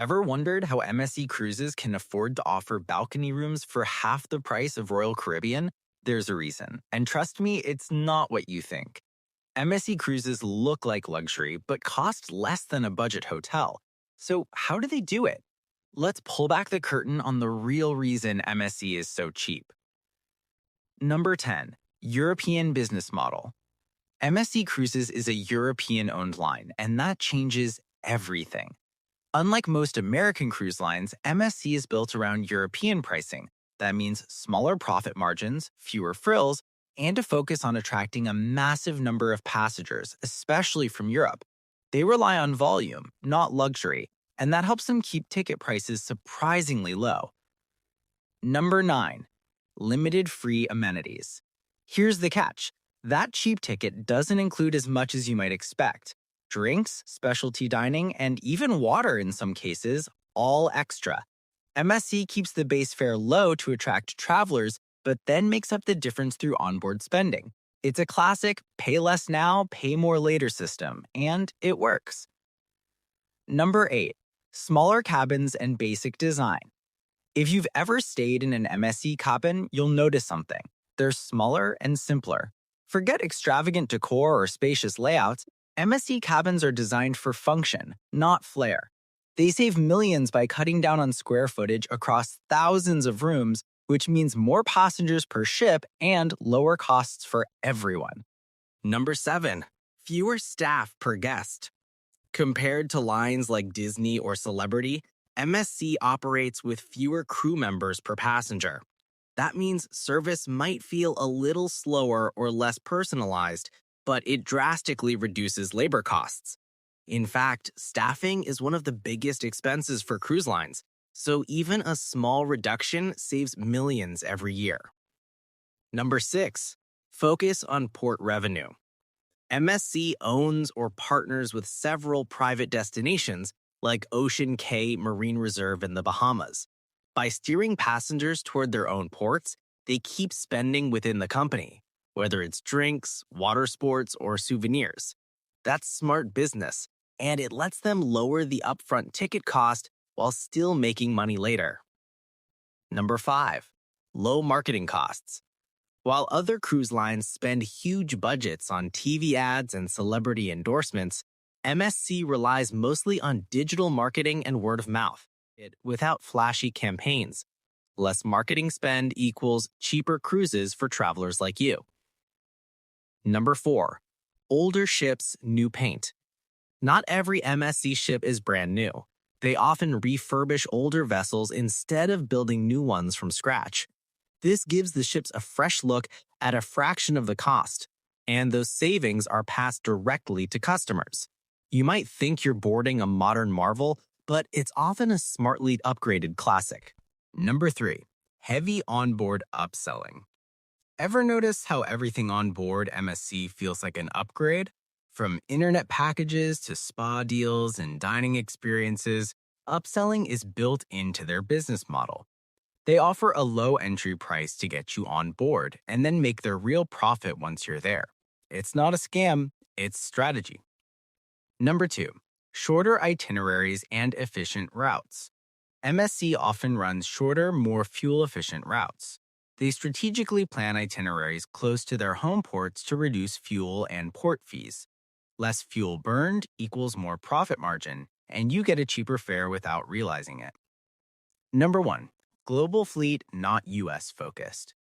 Ever wondered how MSC Cruises can afford to offer balcony rooms for half the price of Royal Caribbean? There's a reason. And trust me, it's not what you think. MSC Cruises look like luxury, but cost less than a budget hotel. So, how do they do it? Let's pull back the curtain on the real reason MSC is so cheap. Number 10, European business model. MSC Cruises is a European owned line, and that changes everything. Unlike most American cruise lines, MSC is built around European pricing. That means smaller profit margins, fewer frills, and a focus on attracting a massive number of passengers, especially from Europe. They rely on volume, not luxury, and that helps them keep ticket prices surprisingly low. Number 9, limited free amenities. Here's the catch. That cheap ticket doesn't include as much as you might expect. Drinks, specialty dining, and even water in some cases, all extra. MSC keeps the base fare low to attract travelers, but then makes up the difference through onboard spending. It's a classic pay less now, pay more later system, and it works. Number 8, smaller cabins and basic design. If you've ever stayed in an MSC cabin, you'll notice something. They're smaller and simpler. Forget extravagant decor or spacious layouts. MSC cabins are designed for function, not flair. They save millions by cutting down on square footage across thousands of rooms, which means more passengers per ship and lower costs for everyone. Number 7, fewer staff per guest. Compared to lines like Disney or Celebrity, MSC operates with fewer crew members per passenger. That means service might feel a little slower or less personalized, but it drastically reduces labor costs. In fact, staffing is one of the biggest expenses for cruise lines, so even a small reduction saves millions every year. Number 6, focus on port revenue. MSC owns or partners with several private destinations like Ocean Cay Marine Reserve in the Bahamas. By steering passengers toward their own ports, they keep spending within the company, whether it's drinks, water sports, or souvenirs. That's smart business, and it lets them lower the upfront ticket cost while still making money later. Number 5, low marketing costs. While other cruise lines spend huge budgets on TV ads and celebrity endorsements, MSC relies mostly on digital marketing and word of mouth, without flashy campaigns. Less marketing spend equals cheaper cruises for travelers like you. Number 4, older ships, new paint. Not every MSC ship is brand new. They often refurbish older vessels instead of building new ones from scratch. This gives the ships a fresh look at a fraction of the cost, and those savings are passed directly to customers. You might think you're boarding a modern marvel, but it's often a smartly upgraded classic. Number 3, heavy onboard upselling. Ever notice how everything on board MSC feels like an upgrade? From internet packages to spa deals and dining experiences, upselling is built into their business model. They offer a low entry price to get you on board and then make their real profit once you're there. It's not a scam, it's strategy. Number 2, shorter itineraries and efficient routes. MSC often runs shorter, more fuel-efficient routes. They strategically plan itineraries close to their home ports to reduce fuel and port fees. Less fuel burned equals more profit margin, and you get a cheaper fare without realizing it. Number 1, global fleet, not US focused.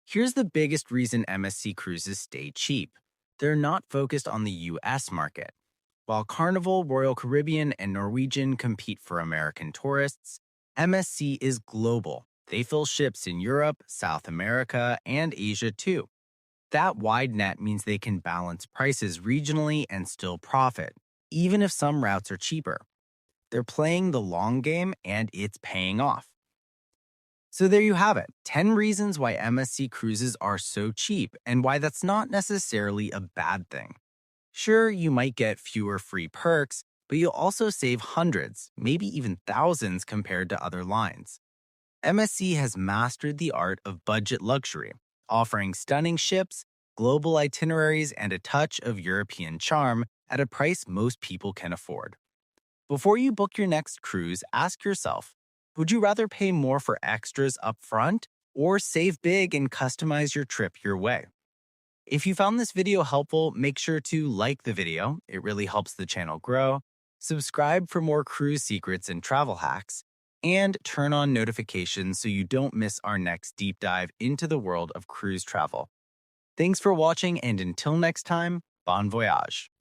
Here's the biggest reason MSC cruises stay cheap. They're not focused on the US market. While Carnival, Royal Caribbean, and Norwegian compete for American tourists, MSC is global. They fill ships in Europe, South America, and Asia too. That wide net means they can balance prices regionally and still profit, even if some routes are cheaper. They're playing the long game, and it's paying off. So there you have it, 10 reasons why MSC cruises are so cheap and why that's not necessarily a bad thing. Sure, you might get fewer free perks, but you'll also save hundreds, maybe even thousands compared to other lines. MSC has mastered the art of budget luxury, offering stunning ships, global itineraries, and a touch of European charm at a price most people can afford. Before you book your next cruise, ask yourself, would you rather pay more for extras upfront or save big and customize your trip your way? If you found this video helpful, make sure to like the video. It really helps the channel grow. Subscribe for more cruise secrets and travel hacks, and turn on notifications so you don't miss our next deep dive into the world of cruise travel. Thanks for watching, and until next time, bon voyage.